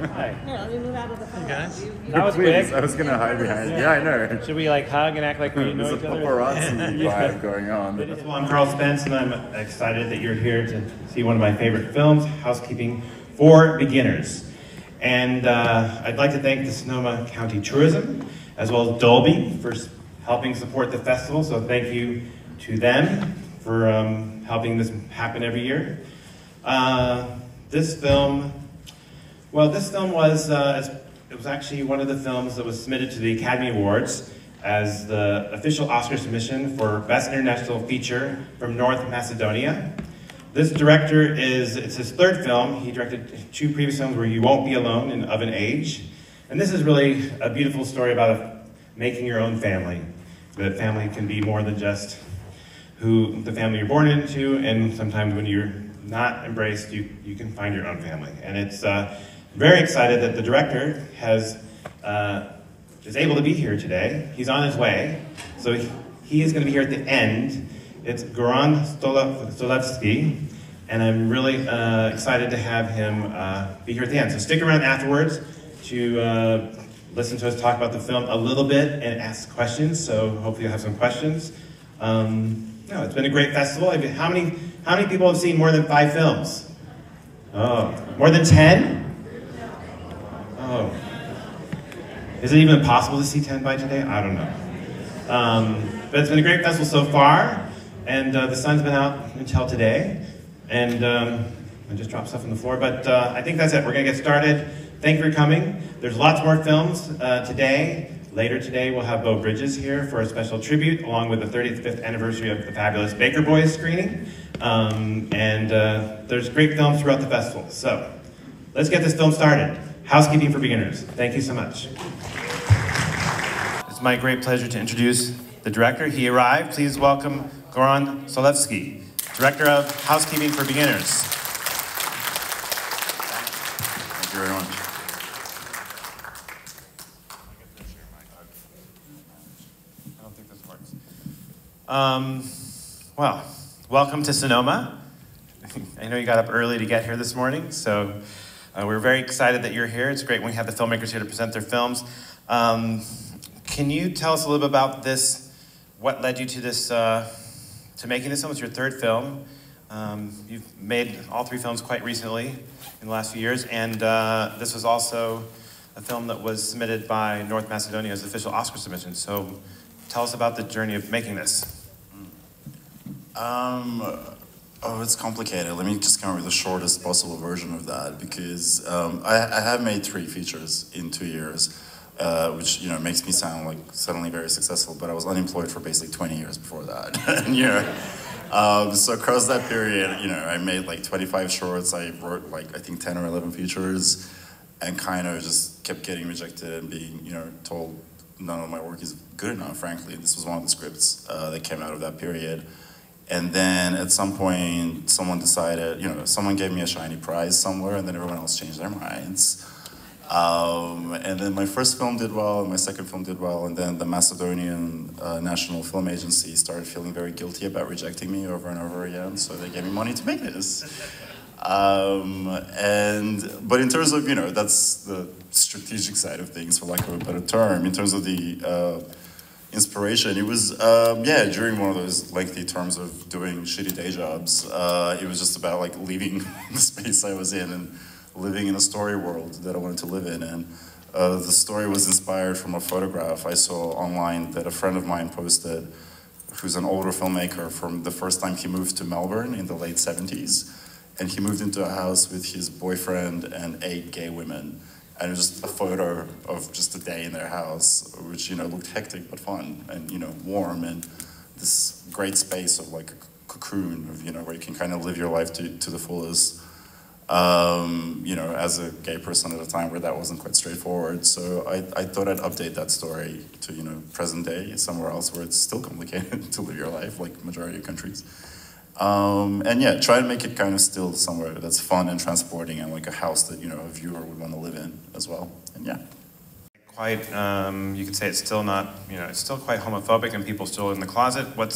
Hi. Here, let me move out of the photo. Guys, You- that was Please, quick. I was gonna hide behind. Yeah, I know. Should we like hug and act like we know There's a each other? paparazzi Yeah. vibe going on. Well, I'm Carl Spence, and I'm excited that you're here to see one of my favorite films, Housekeeping for Beginners. And I'd like to thank the Sonoma County Tourism, as well as Dolby, for helping support the festival. So thank you to them for helping this happen every year. This film was it was actually one of the films that was submitted to the Academy Awards as the official Oscar submission for Best International Feature from North Macedonia. This director it's his third film. He directed 2 previous films were You Won't Be Alone and Of an Age. And this is really a beautiful story about making your own family. That family can be more than just who the family you're born into, and sometimes when you're not embraced, you can find your own family. And it's very excited that the director is able to be here today. He's on his way, so he is going to be here at the end. It's Goran Stolevsky, and I'm really excited to have him be here at the end. So stick around afterwards to listen to us talk about the film a little bit and ask questions. So hopefully you'll have some questions. No, it's been a great festival. How many people have seen more than 5 films? Oh, more than 10? Oh. Is it even possible to see 10 by today? I don't know. But it's been a great festival so far, and the sun's been out until today, and I just dropped stuff on the floor, but I think that's it. We're going to get started. Thank you for coming. There's lots more films today. Later today, we'll have Beau Bridges here for a special tribute, along with the 35th anniversary of the fabulous Baker Boys screening. There's great films throughout the festival. So, let's get this film started. Housekeeping for Beginners. Thank you so much. It's my great pleasure to introduce the director. He arrived. Please welcome Goran Stolevsky, director of Housekeeping for Beginners. Thank you very much. I don't think this works. Well, welcome to Sonoma. I know you got up early to get here this morning, so we're very excited that you're here. It's great when we have the filmmakers here to present their films. Can you tell us a little bit about this? What led you to this, to making this film? It's your 3rd film. You've made all 3 films quite recently in the last few years, and this was also a film that was submitted by North Macedonia as official Oscar submission. So tell us about the journey of making this. Oh, it's complicated. Let me just come up with the shortest possible version of that, because I have made 3 features in 2 years, which makes me sound like suddenly very successful. But I was unemployed for basically 20 years before that, and so across that period, I made like 25 shorts. I wrote like I think 10 or 11 features, and kind of just kept getting rejected and being told none of my work is good enough. Frankly, this was one of the scripts that came out of that period. And then at some point, someone decided, someone gave me a shiny prize somewhere, and then everyone else changed their minds. And then my first film did well, and my second film did well, and then the Macedonian National Film Agency started feeling very guilty about rejecting me over and over again, so they gave me money to make this. But in terms of, that's the strategic side of things, for lack of a better term. In terms of the inspiration, it was during one of those lengthy terms of doing shitty day jobs. It was just about like leaving the space I was in and living in a story world that I wanted to live in. And the story was inspired from a photograph I saw online that a friend of mine posted, who's an older filmmaker, from the first time he moved to Melbourne in the late 70s. And he moved into a house with his boyfriend and 8 gay women. And it was just a photo of just a day in their house, which, looked hectic but fun and, warm, and this great space of like a cocoon of, where you can kind of live your life to the fullest, as a gay person at a time where that wasn't quite straightforward. So I thought I'd update that story to, present day, somewhere else where it's still complicated to live your life, like majority of countries. Try and make it kind of still somewhere that's fun and transporting, and like a house that, a viewer would want to live in as well. And Quite, you could say it's still not, it's still quite homophobic and people still in the closet. But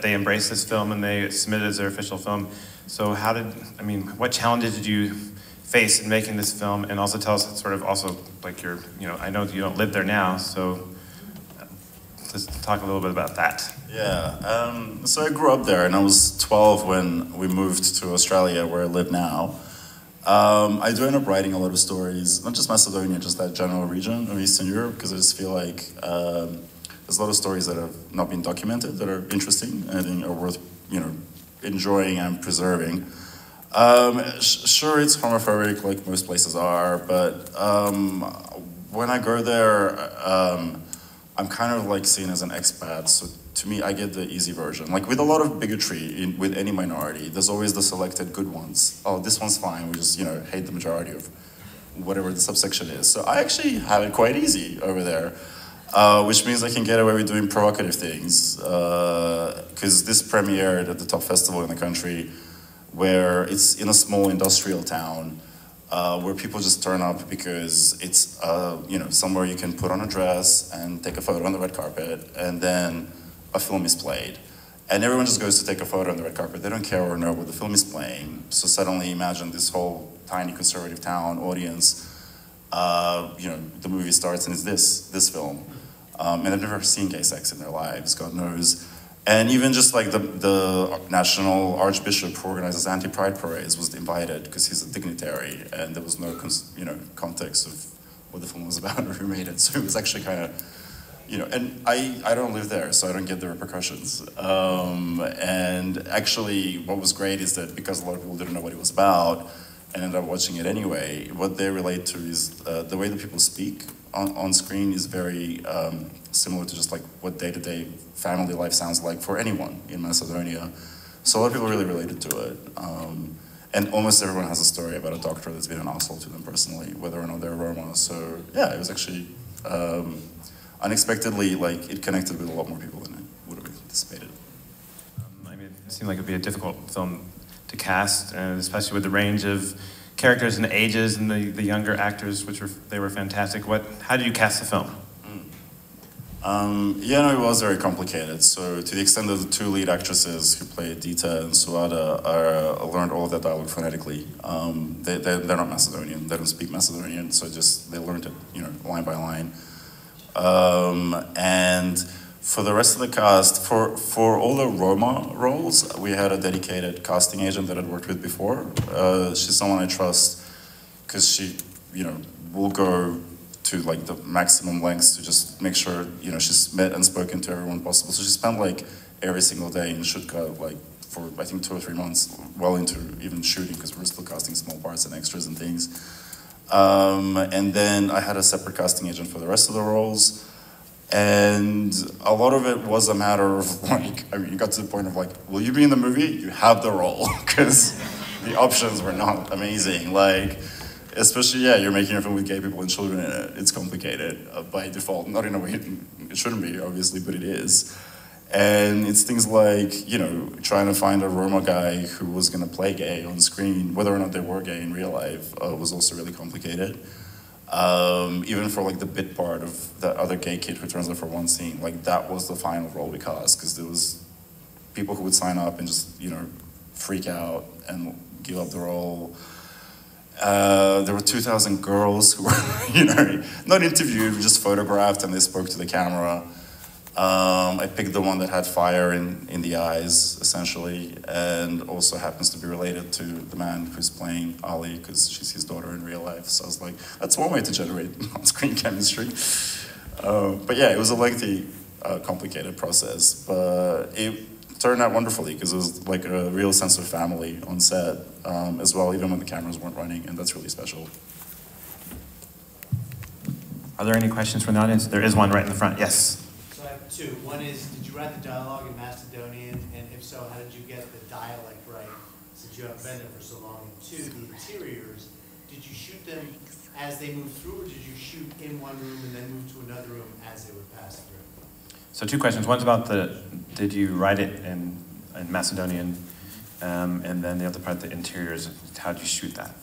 they embraced this film and they submitted it as their official film. So what challenges did you face in making this film, and also tell us sort of also like your, I know you don't live there now, so let's talk a little bit about that. Yeah, so I grew up there, and I was 12 when we moved to Australia, where I live now. I do end up writing a lot of stories, not just Macedonia, just that general region of Eastern Europe, because I just feel like there's a lot of stories that have not been documented that are interesting and I think are worth, enjoying and preserving. Sure, it's homophobic, like most places are, but when I go there, I'm kind of like seen as an expat, so to me, I get the easy version. Like with a lot of bigotry with any minority, there's always the selected good ones. Oh, this one's fine, we just, hate the majority of whatever the subsection is. So I actually have it quite easy over there, which means I can get away with doing provocative things. Because this premiered at the top festival in the country, where it's in a small industrial town, where people just turn up because it's somewhere you can put on a dress and take a photo on the red carpet, and then a film is played. And everyone just goes to take a photo on the red carpet. They don't care or know what the film is playing. So suddenly imagine this whole tiny conservative town audience, the movie starts and it's this film. And they've never seen gay sex in their lives, God knows. And even just like the national archbishop who organizes anti-pride parades was invited because he's a dignitary, and there was no context of what the film was about or who made it. So it was actually kind of, and I don't live there, so I don't get the repercussions. And actually what was great is that because a lot of people didn't know what it was about and ended up watching it anyway, what they relate to is the way that people speak on screen is very similar to just like what day-to-day family life sounds like for anyone in Macedonia. So a lot of people really related to it. And almost everyone has a story about a doctor that's been an asshole to them personally, whether or not they're Roma. So yeah, it was actually unexpectedly, like, it connected with a lot more people than I would have anticipated. It seemed like it would be a difficult film to cast, especially with the range of characters and ages and the younger actors, they were fantastic. How did you cast the film? It was very complicated. So to the extent that the two lead actresses who play Dita and Suada learned all of their dialogue phonetically. They're not Macedonian. They don't speak Macedonian, so they learned it, line by line. And for the rest of the cast, for all the Roma roles, we had a dedicated casting agent that I'd worked with before. She's someone I trust because she, will go to like the maximum lengths to just make sure, she's met and spoken to everyone possible. So she spent like every single day in Stuttgart, like for I think 2 or 3 months, well into even shooting, because we were still casting small parts and extras and things. And then I had a separate casting agent for the rest of the roles. And a lot of it was a matter of like, you got to the point of like, will you be in the movie? You have the role, because the options were not amazing. Like, especially, you're making a film with gay people and children in it. It's complicated by default, not in a way it shouldn't be, obviously, but it is. And it's things like, trying to find a Roma guy who was gonna play gay on screen, whether or not they were gay in real life, was also really complicated. Even for like the bit part of that other gay kid who turns up for one scene, like that was the final role we cast, because there was people who would sign up and just, freak out and give up the role. There were 2,000 girls who were, not interviewed, just photographed, and they spoke to the camera. I picked the one that had fire in the eyes, essentially, and also happens to be related to the man who's playing Ali, because she's his daughter in real life. So I was like, that's one way to generate on-screen chemistry. But yeah, it was a lengthy, complicated process, but it turned out wonderfully, because it was like a real sense of family on set as well, even when the cameras weren't running, and that's really special. Are there any questions from the audience? There is one right in the front, yes. So I have two. One is, did you write the dialogue in Macedonian? And if so, how did you get the dialect right, since you haven't been there for so long? And two, the interiors, did you shoot them as they moved through, or did you shoot in one room and then move to another room as they would pass through? So 2 questions. One's about did you write it in Macedonian? And then the other part, the interiors, how did you shoot that?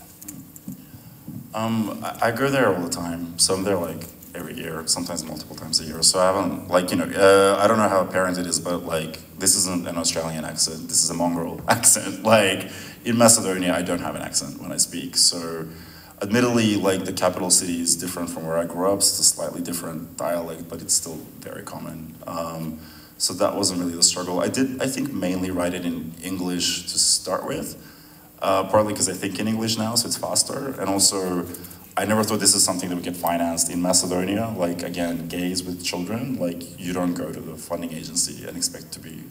I go there all the time, so I'm there like every year, sometimes multiple times a year. So I haven't, like, I don't know how apparent it is, but like, this isn't an Australian accent, this is a mongrel accent. Like, in Macedonia, I don't have an accent when I speak. So admittedly, like, the capital city is different from where I grew up. It's a slightly different dialect, but it's still very common. So that wasn't really the struggle. I think, mainly write it in English to start with, partly because I think in English now, so it's faster. And also, I never thought this is something that would get financed in Macedonia. Like, again, gays with children, like, you don't go to the funding agency and expect to be,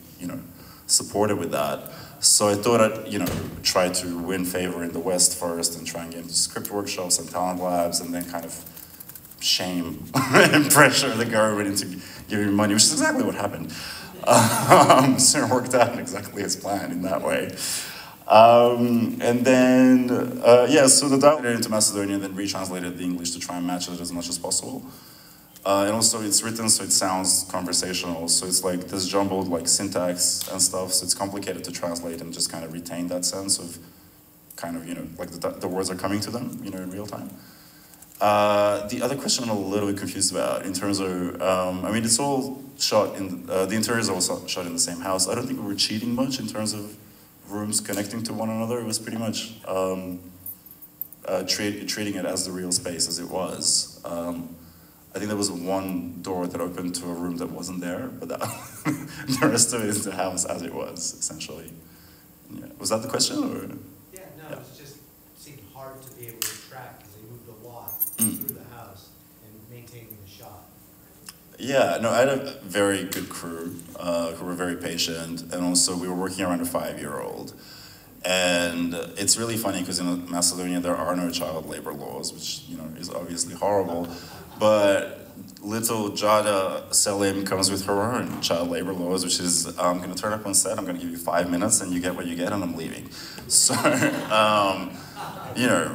supported with that. So I thought I'd, try to win favor in the West first and try and get into script workshops and talent labs, and then kind of shame and pressure the government into giving me money, which is exactly what happened. So it worked out exactly as planned in that way. And then, so the dialogue into Macedonian, then retranslated the English to try and match it as much as possible. And also it's written so it sounds conversational, so it's like this jumbled like syntax and stuff, so it's complicated to translate and just kind of retain that sense of kind of, like the words are coming to them, in real time. The other question I'm a little bit confused about in terms of, it's all shot in, the interiors are all shot in the same house. I don't think we were cheating much in terms of rooms connecting to one another. It was pretty much treating it as the real space as it was. I think there was one door that opened to a room that wasn't there, but the rest of it is the house as it was, essentially. Yeah. Was that the question? Or? Yeah, no, it was just seemed hard to be able to track because they moved a lot through the house and maintaining the shot. Yeah, no, I had a very good crew who were very patient, and also we were working around a 5-year-old. And it's really funny because in Macedonia there are no child labor laws, which is obviously horrible. But little Jada Selim comes with her own child labor laws, which is I'm going to turn up on set, I'm going to give you 5 minutes, and you get what you get, and I'm leaving. So,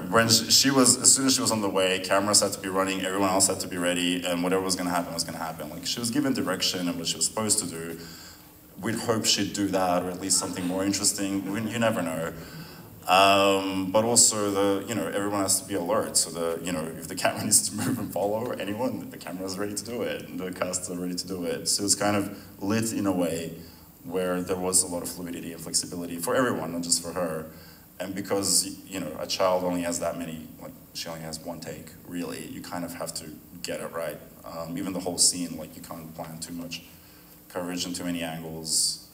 when she was, as soon as she was on the way, cameras had to be running, everyone else had to be ready, and whatever was going to happen was going to happen. Like, she was given direction and what she was supposed to do. We'd hope she'd do that, or at least something more interesting. You never know. But also everyone has to be alert. So if the camera needs to move and follow anyone, the camera's ready to do it, and the casts are ready to do it. So it's kind of lit in a way where there was a lot of fluidity and flexibility for everyone, not just for her. And because a child only has that many, like she only has one take, really, you kind of have to get it right. Even the whole scene, like you can't plan too much coverage and too many angles.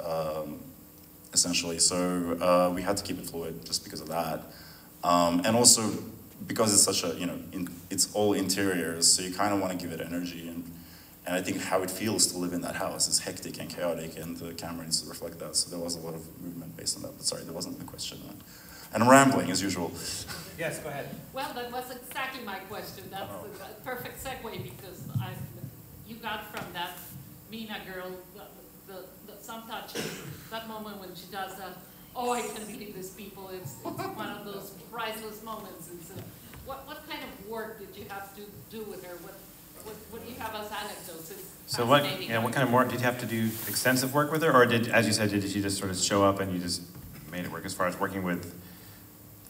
Essentially, so we had to keep it fluid just because of that, and also because it's such a it's all interiors, so you kind of want to give it energy, and I think how it feels to live in that house is hectic and chaotic, and the camera needs to reflect that. So there was a lot of movement based on that. But sorry, that wasn't the question, and I'm rambling as usual. Yes, go ahead. Well, that was exactly my question. That's a perfect segue because you got from that Mina girl. Some touching, that moment when she does that, oh, I can't believe these people, it's one of those priceless moments. And so, what kind of work did you have to do with her? What do you have as anecdotes? So what kind of work, did you have to do extensive work with her, or as you said, did she just sort of show up and you just made it work as far as working with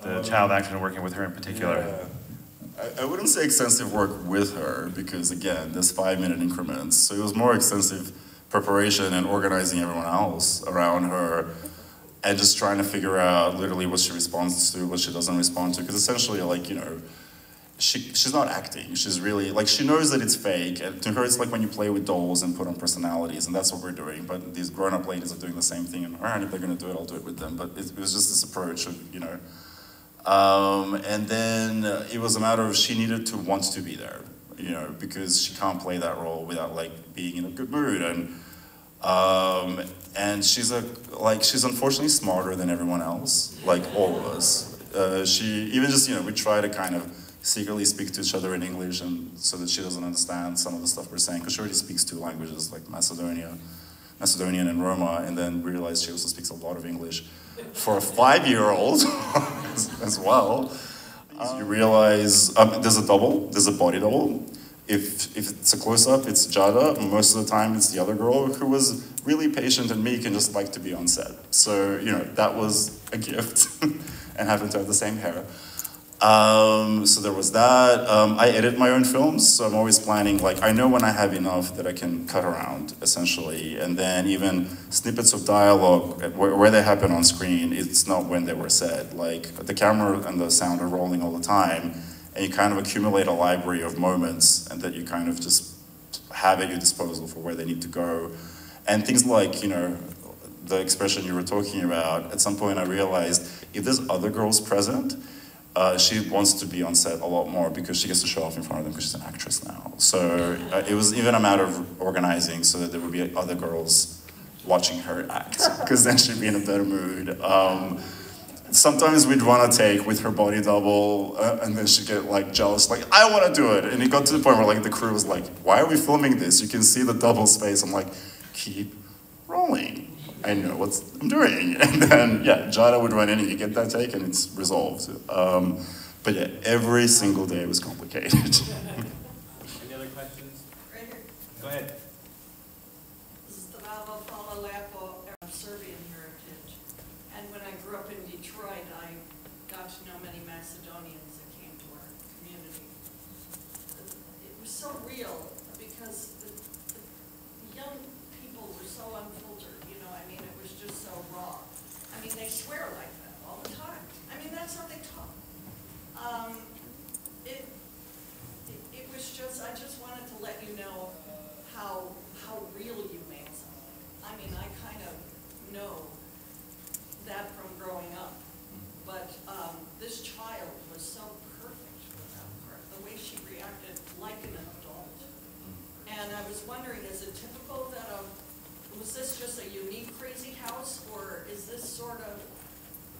the child actor and working with her in particular? Yeah. I wouldn't say extensive work with her, because again, there's 5-minute increments, so it was more extensive preparation and organizing everyone else around her, and just trying to figure out literally what she responds to, what she doesn't respond to, because essentially, she's not acting, she's really, she knows that it's fake, and to her it's like when you play with dolls and put on personalities, and that's what we're doing, but these grown-up ladies are doing the same thing, and alright, if they're going to do it, I'll do it with them, but it was just this approach of, and then it was a matter of she needed to want to be there, because she can't play that role without being in a good mood, and she's unfortunately smarter than everyone else, like all of us. She even just we try to kind of secretly speak to each other in English, and so that she doesn't understand some of the stuff we're saying, because she already speaks 2 languages, like Macedonian and Roma, and then we realized she also speaks a lot of English for a 5-year-old as well. You realize there's a body double. If it's a close-up, it's Jada. Most of the time, it's the other girl who was really patient and meek and just liked to be on set. So, that was a gift, and happened to have the same hair. So there was that. I edit my own films, so I'm always planning, like, I know when I have enough that I can cut around, essentially. And then even snippets of dialogue, where they happen on screen, it's not when they were said. Like, the camera and the sound are rolling all the time, and you kind of accumulate a library of moments, and that you kind of just have at your disposal for where they need to go. And things like, you know, the expression you were talking about, at some point I realized if there's other girls present, she wants to be on set a lot more because she gets to show off in front of them because she's an actress now. So it was even a matter of organizing so that there would be other girls watching her act, because then she'd be in a better mood. Sometimes we'd run a take with her body double, and then she'd get like jealous, like, I want to do it. And it got to the point where like the crew was like, why are we filming this? You can see the double space. I'm like, keep rolling. I know what I'm doing. And then, yeah, Jada would run in and you get that take and it's resolved. But yeah, every single day was complicated. Any other questions? Right here. Go ahead. This is Strava Fala Lepo of Serbian heritage. And when I grew up in Detroit, I got to know many Macedonians that came to our community. It was so real because the young people were so unfiltered, you know, I mean, it was just so raw. I mean, they swear like that all the time. I mean, that's how they talk. It was just, I just wanted to let you know how real you made something. I mean, I kind of know that from growing up, but this child was so perfect for that part, the way she reacted like an adult. And I was wondering, is it typical that was this just a unique crazy house, or is this sort of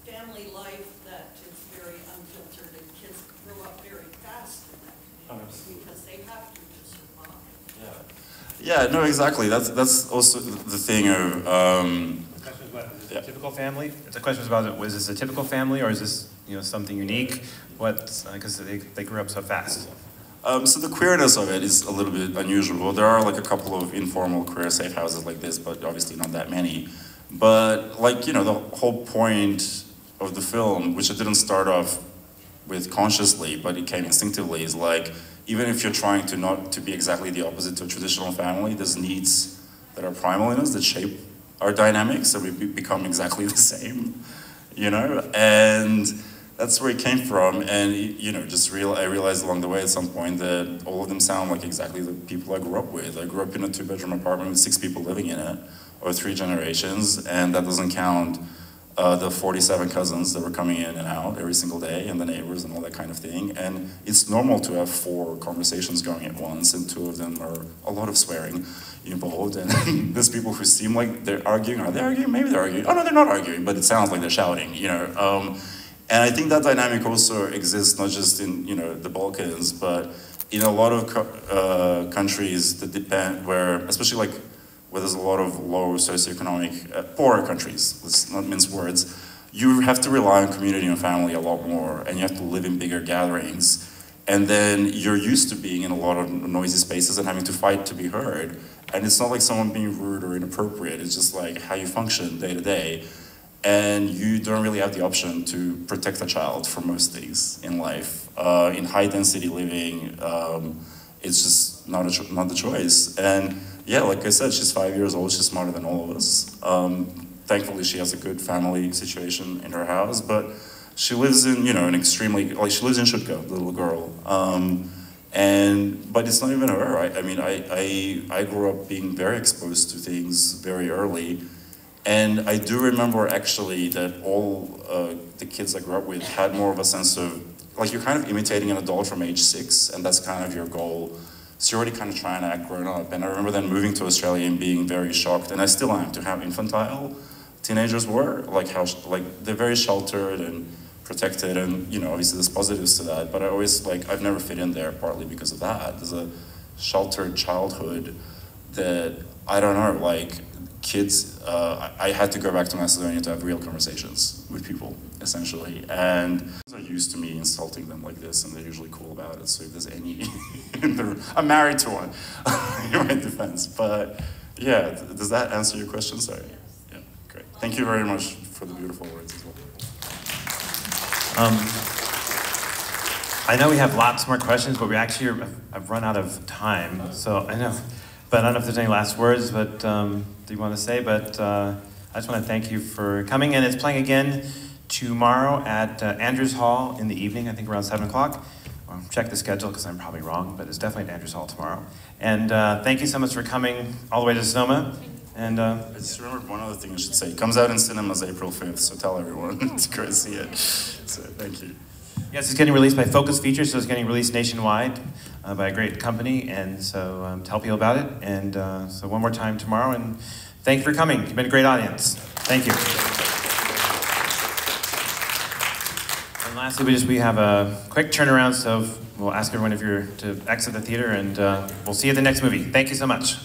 family life that is very unfiltered and kids grow up very fast in that community because they have to survive? Yeah, no, exactly. That's also the thing of. The question is what, is this Yeah. a typical family? The question was about, was this a typical family or is this, you know, something unique? What, because they grew up so fast. So the queerness of it is a little bit unusual. There are like a couple of informal queer safe houses like this, but obviously not that many. But like, you know, the whole point of the film, which it didn't start off with consciously, but it came instinctively, is like, even if you're trying to not to be exactly the opposite to a traditional family, there's needs that are primal in us that shape our dynamics, so we become exactly the same, you know? And that's where it came from, and you know, I realized along the way at some point that all of them sound like exactly the people I grew up with. I grew up in a 2-bedroom apartment with 6 people living in it, or 3 generations, and that doesn't count the 47 cousins that were coming in and out every single day, and the neighbors and all that kind of thing. And it's normal to have 4 conversations going at once, and 2 of them are a lot of swearing involved. And there's people who seem like they're arguing. Are they arguing? Maybe they're arguing. Oh no, they're not arguing, but it sounds like they're shouting, you know. And I think that dynamic also exists not just in, you know, the Balkans, but in a lot of countries that depend, where, especially like where there's a lot of low socioeconomic, poorer countries, let's not mince words, you have to rely on community and family a lot more, and you have to live in bigger gatherings. And then you're used to being in a lot of noisy spaces and having to fight to be heard. And it's not like someone being rude or inappropriate, it's just like how you function day to day. And you don't really have the option to protect a child from most things in life. In high density living, it's just not the choice. And yeah, like I said, she's 5 years old, she's smarter than all of us. Thankfully, she has a good family situation in her house, but she lives in, you know, an extremely, like she lives in Shutko, the little girl. But it's not even her. I mean, I grew up being very exposed to things very early. And I do remember actually that all the kids I grew up with had more of a sense of, like you're kind of imitating an adult from age 6, and that's kind of your goal. So you're already kind of trying to act grown up. And I remember then moving to Australia and being very shocked, and I still am, to how infantile teenagers were. Like how, like they're very sheltered and protected, and you know, obviously there's positives to that, but I always, like, I've never fit in there partly because of that. There's a sheltered childhood that, I don't know, like, kids, I had to go back to Macedonia to have real conversations with people, essentially. And they're used to me insulting them like this, and they're usually cool about it. So if there's any in the room, I'm married to one, in my defense. But yeah, does that answer your question? Sorry. Yeah, great. Thank you very much for the beautiful words as well. I know we have lots more questions, but we actually have run out of time. So I know, but I don't know if there's any last words, but do you want to say? But I just want to thank you for coming. And it's playing again tomorrow at Andrews Hall in the evening, I think around 7 o'clock. Check the schedule because I'm probably wrong, but it's definitely at Andrews Hall tomorrow. And thank you so much for coming all the way to Sonoma. And I just remembered one other thing I should say. It comes out in cinemas April 5th, so tell everyone to go see it. So thank you. yes, it's getting released by Focus Features, so it's getting released nationwide by a great company. And so tell people about it. And so one more time tomorrow. And thank you for coming. You've been a great audience. Thank you. And lastly, we have a quick turnaround, so we'll ask everyone if you're to exit the theater, and we'll see you at the next movie. Thank you so much.